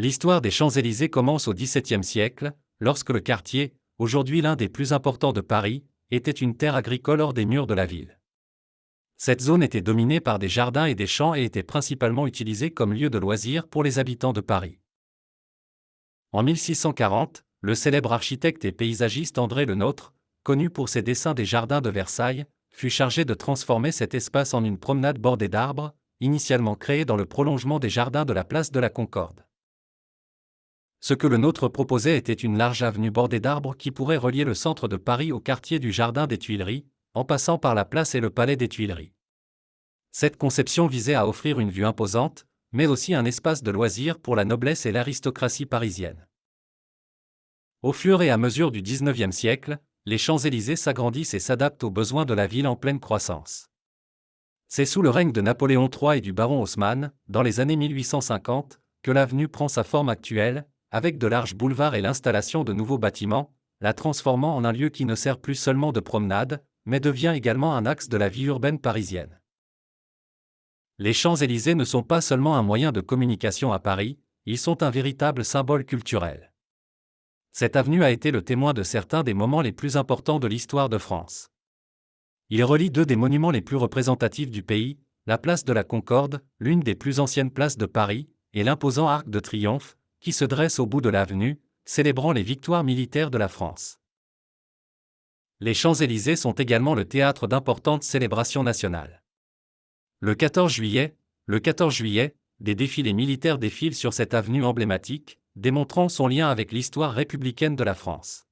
L'histoire des Champs-Élysées commence au XVIIe siècle, lorsque le quartier, aujourd'hui l'un des plus importants de Paris, était une terre agricole hors des murs de la ville. Cette zone était dominée par des jardins et des champs et était principalement utilisée comme lieu de loisirs pour les habitants de Paris. En 1640, le célèbre architecte et paysagiste André Le Nôtre, connu pour ses dessins des jardins de Versailles, fut chargé de transformer cet espace en une promenade bordée d'arbres, initialement créée dans le prolongement des jardins de la place de la Concorde. Ce que Le Nôtre proposait était une large avenue bordée d'arbres qui pourrait relier le centre de Paris au quartier du Jardin des Tuileries, en passant par la place et le palais des Tuileries. Cette conception visait à offrir une vue imposante, mais aussi un espace de loisirs pour la noblesse et l'aristocratie parisienne. Au fur et à mesure du XIXe siècle, les Champs-Élysées s'agrandissent et s'adaptent aux besoins de la ville en pleine croissance. C'est sous le règne de Napoléon III et du baron Haussmann, dans les années 1850, que l'avenue prend sa forme actuelle, avec de larges boulevards et l'installation de nouveaux bâtiments, la transformant en un lieu qui ne sert plus seulement de promenade, mais devient également un axe de la vie urbaine parisienne. Les Champs-Élysées ne sont pas seulement un moyen de communication à Paris, ils sont un véritable symbole culturel. Cette avenue a été le témoin de certains des moments les plus importants de l'histoire de France. Il relie deux des monuments les plus représentatifs du pays, la place de la Concorde, l'une des plus anciennes places de Paris, et l'imposant Arc de Triomphe, qui se dresse au bout de l'avenue, célébrant les victoires militaires de la France. Les Champs-Élysées sont également le théâtre d'importantes célébrations nationales. Le 14 juillet, des défilés militaires défilent sur cette avenue emblématique, démontrant son lien avec l'histoire républicaine de la France.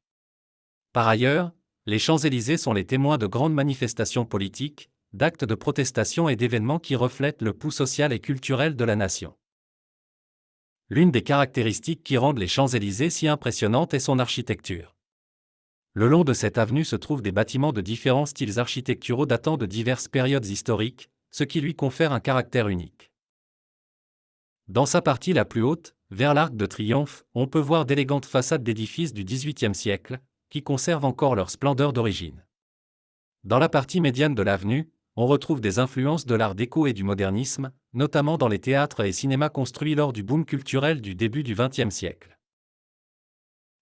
Par ailleurs, les Champs-Élysées sont les témoins de grandes manifestations politiques, d'actes de protestation et d'événements qui reflètent le pouls social et culturel de la nation. L'une des caractéristiques qui rendent les Champs-Élysées si impressionnantes est son architecture. Le long de cette avenue se trouvent des bâtiments de différents styles architecturaux datant de diverses périodes historiques, ce qui lui confère un caractère unique. Dans sa partie la plus haute, vers l'Arc de Triomphe, on peut voir d'élégantes façades d'édifices du XVIIIe siècle, qui conservent encore leur splendeur d'origine. Dans la partie médiane de l'avenue, on retrouve des influences de l'art déco et du modernisme, notamment dans les théâtres et cinémas construits lors du boom culturel du début du XXe siècle.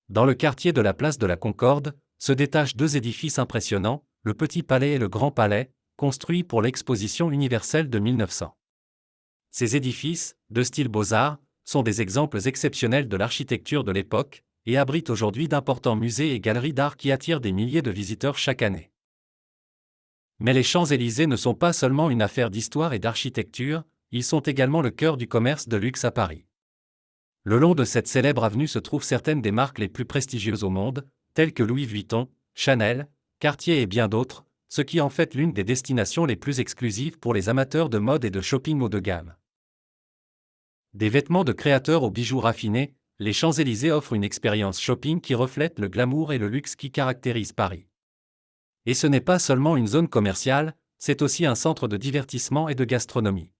Dans le quartier de la place de la Concorde, se détachent deux édifices impressionnants, le Petit Palais et le Grand Palais, construits pour l'Exposition universelle de 1900. Ces édifices, de style Beaux-Arts, sont des exemples exceptionnels de l'architecture de l'époque, et abritent aujourd'hui d'importants musées et galeries d'art qui attirent des milliers de visiteurs chaque année. Mais les Champs-Élysées ne sont pas seulement une affaire d'histoire et d'architecture, ils sont également le cœur du commerce de luxe à Paris. Le long de cette célèbre avenue se trouvent certaines des marques les plus prestigieuses au monde, telles que Louis Vuitton, Chanel, Cartier et bien d'autres, ce qui en fait l'une des destinations les plus exclusives pour les amateurs de mode et de shopping haut de gamme. Des vêtements de créateurs aux bijoux raffinés, les Champs-Élysées offrent une expérience shopping qui reflète le glamour et le luxe qui caractérisent Paris. Et ce n'est pas seulement une zone commerciale, c'est aussi un centre de divertissement et de gastronomie.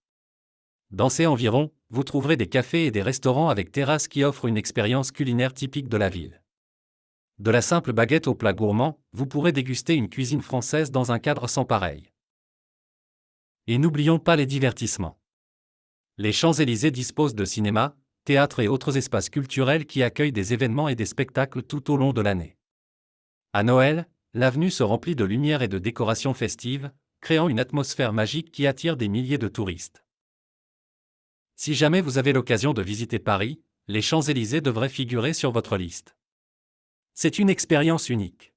Dans ces environs, vous trouverez des cafés et des restaurants avec terrasses qui offrent une expérience culinaire typique de la ville. De la simple baguette au plat gourmand, vous pourrez déguster une cuisine française dans un cadre sans pareil. Et n'oublions pas les divertissements. Les Champs-Élysées disposent de cinéma, théâtre et autres espaces culturels qui accueillent des événements et des spectacles tout au long de l'année. À Noël, l'avenue se remplit de lumière et de décorations festives, créant une atmosphère magique qui attire des milliers de touristes. Si jamais vous avez l'occasion de visiter Paris, les Champs-Élysées devraient figurer sur votre liste. C'est une expérience unique.